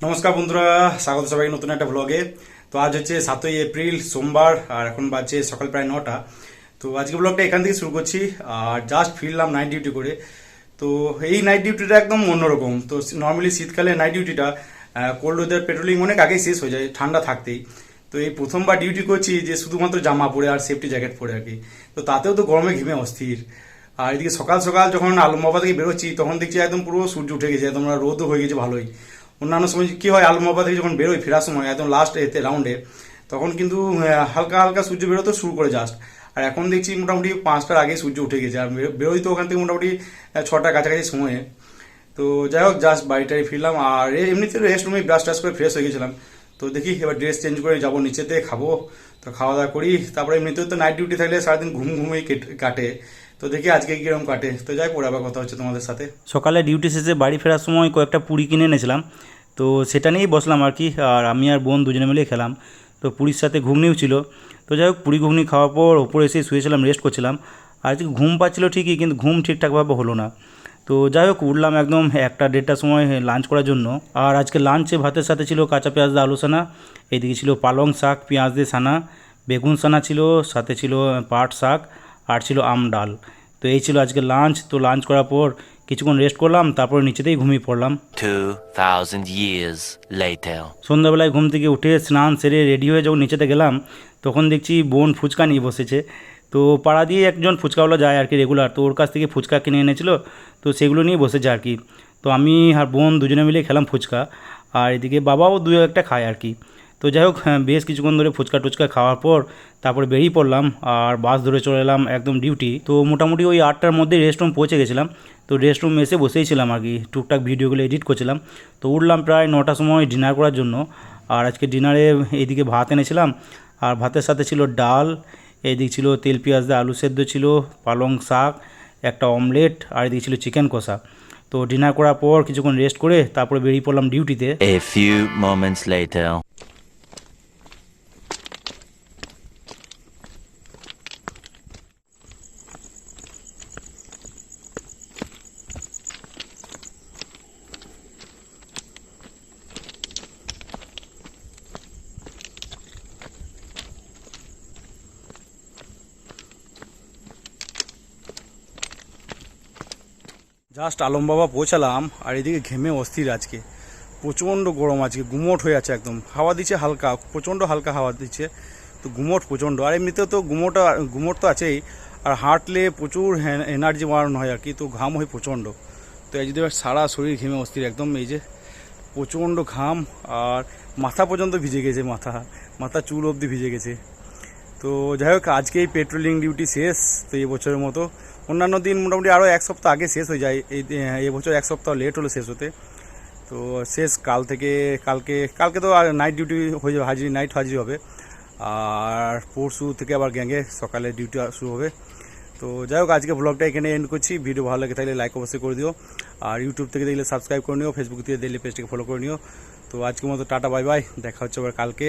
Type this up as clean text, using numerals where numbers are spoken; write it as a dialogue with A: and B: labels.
A: নমস্কার বন্ধুরা, স্বাগত সবাইকে নতুন একটা ব্লগে। তো আজ হচ্ছে 7ই এপ্রিল সোমবার, আর এখন বাজছে সকাল প্রায় 9টা। তো আজকে ব্লগটা এখান থেকে শুরু করছি। আর জাস্ট ফিরলাম নাইট ডিউটি করে। তো এই নাইট ডিউটিটা একদম অন্যরকম। তো নর্মালি শীতকালে নাইট ডিউটিটা কোল্ড ওয়েদার পেট্রোলিং অনেক আগেই শেষ হয়ে যায় ঠান্ডা থাকতেই। তো এই প্রথমবার ডিউটি করছি যে শুধুমাত্র জামা পরে আর সেফটি জ্যাকেট পরে আর কি। তো তাতেও তো গরমে ঘেমে অস্থির। আর এদিকে সকাল সকাল যখন আলমবাবা থেকে বেরোচ্ছি তখন দেখছি একদম পুরো সূর্য উঠে গেছে, একদম রোদও হয়ে গেছে ভালোই। অন্যান্য সময় কি হয়, আলমবাবা থেকে যখন বেরোয় ফেরার সময় একদম লাস্ট এতে রাউন্ডে, তখন কিন্তু হালকা হালকা সূর্য বেরোতে শুরু করে জাস্ট। আর এখন দেখছি মোটামুটি 5টার আগে সূর্য উঠে গেছে, আর বেরোই তো ওখান থেকে মোটামুটি 6টার কাছাকাছি সময়ে। তো যাই হোক, জাস্ট বাড়িটাই ফিরলাম। আর এমনিতে রেস্ট রুমে ব্রাশ টাশ করে ফ্রেশ হয়ে গেছিলাম। তো দেখি এবার ড্রেস চেঞ্জ করে যাবো নিচেতে, খাবো। তো খাওয়া দাওয়া করি, তারপরে এমনিতেও তো নাইট ডিউটি থাকলে সারাদিন ঘুম ঘুমেই কাটে। তো দেখি আজকে কিরকম কাটে। তো যাই, পরে আবার কথা হচ্ছে তোমাদের সাথে।
B: সকালে ডিউটি শেষে বাড়ি ফেরার সময় কয়েকটা পুরি কিনে এনেছিলাম, তো সেটা নিয়েই বসলাম আর কি। আর আমি আর বোন দুজনে মিলে খেলাম। তো পুরীর সাথে ঘুগনিও ছিল। তো যাই হোক, পুরি ঘুগনি খাওয়ার পর ওপরে এসে শুয়েছিলাম, রেস্ট করছিলাম। আর আজকে ঘুম পাচ্ছিল ঠিকই, কিন্তু ঘুম ঠিকঠাকভাবে হলো না। তো যাই হোক, উঠলাম একদম 1-1:30টার সময় লাঞ্চ করার জন্য। আর আজকে লাঞ্চে ভাতের সাথে ছিল কাঁচা পেঁয়াজ দিয়ে আলু সানা, এইদিকে ছিল পালং শাক পেঁয়াজ দিয়ে সানা, বেগুন সানা ছিল, সাথে ছিল পাট শাক, আর ছিল আম ডাল। তো এই ছিল আজকে লাঞ্চ। তো লাঞ্চ করার পর কিছুক্ষণ রেস্ট করলাম, তারপর নিচেতেই ঘুমিয়ে পড়লাম।
C: 2000 years later.
B: সন্ধ্যাবেলায় ঘুম থেকে উঠে স্নান সেরে রেডি হয়ে যখন নিচেতে গেলাম, তখন দেখছি বোন ফুচকা নিয়ে বসেছে। তো পাড়া দিয়ে একজন ফুচকাওয়ালা যায় আর কি রেগুলার, তো ওর কাছ থেকে ফুচকা কিনে এনেছিল। তো সেগুলো নিয়ে বসেছে আর কি। তো আমি আর বোন দুজনে মিলে খেলাম ফুচকা। আর এদিকে বাবাও দু একটা খায় আর কি। তো যাই হোক, বেশ কিছুক্ষণ ধরে ফুচকা টুচকা খাওয়ার পর তারপরে বেরিয়ে পড়লাম। আর বাস ধরে চলে এলাম একদম ডিউটি। তো মোটামুটি ওই 8টার মধ্যে রেস্টরুম পৌঁছে গেছিলাম। তো রেস্টরুম এসে বসেই ছিলাম আর কি, টুকটাক ভিডিওগুলো এডিট করছিলাম। তো উঠলাম প্রায় 9টার সময় ডিনার করার জন্য। আর আজকে ডিনারে এইদিকে ভাত এনেছিলাম, আর ভাতের সাথে ছিল ডাল, এইদিকে ছিল তেল পেঁয়াজ দিয়ে আলু সেদ্ধ ছিল, পালং শাক, একটা অমলেট, আর এদিকে ছিল চিকেন কষা। তো ডিনার করার পর কিছুক্ষণ রেস্ট করে তারপরে বেরিয়ে পড়লাম ডিউটিতে।
C: A few moments later.
A: Just আলমবাবা পৌঁছালাম, আর এদিকে ঘেমে অস্থির। আজকে প্রচণ্ড গরম, আজকে গুমোট হয়ে আছে একদম। হাওয়া দিচ্ছে হালকা, প্রচণ্ড হালকা হাওয়া দিচ্ছে। তো গুমোট প্রচণ্ড। আর এমনিতেও তো গুমোট তো আছেই। আর হাঁটলে প্রচুর এনার্জি বাড়ানো হয় আর কি, তো ঘাম হয় প্রচণ্ড। তো এই যদি সারা শরীর ঘেমে অস্থির একদম, এই যে প্রচণ্ড ঘাম। আর মাথা পর্যন্ত ভিজে গেছে, মাথা চুল অবধি ভিজে গেছে। তো যাই হোক, আজকেই পেট্রোলিং ডিউটি শেষ তো এই বছরের মতো। অন্যান্য দিন মোটামুটি আরও এক সপ্তাহ আগে শেষ হয়ে যায়, এই বছর এক সপ্তাহ লেট হলো শেষ হতে। তো শেষ কাল থেকে। কালকে তো আর নাইট ডিউটি হয়ে যাবে, নাইট হাজিরি হবে। আর পরশু থেকে আবার গ্যাংয়ে সকালে ডিউটি শুরু হবে। তো যাই হোক, আজকে ব্লগটা এখানে এন্ড করছি। ভিডিও ভালো লাগে তাহলে লাইক অবশ্যই করে দিও। আর ইউটিউব থেকে দেখলে সাবস্ক্রাইব করে নিও, ফেসবুক থেকে দেখলে পেজটাকে ফলো করে নিও। তো আজকের মতো টাটা, বাই বাই, দেখা হচ্ছে আবার কালকে।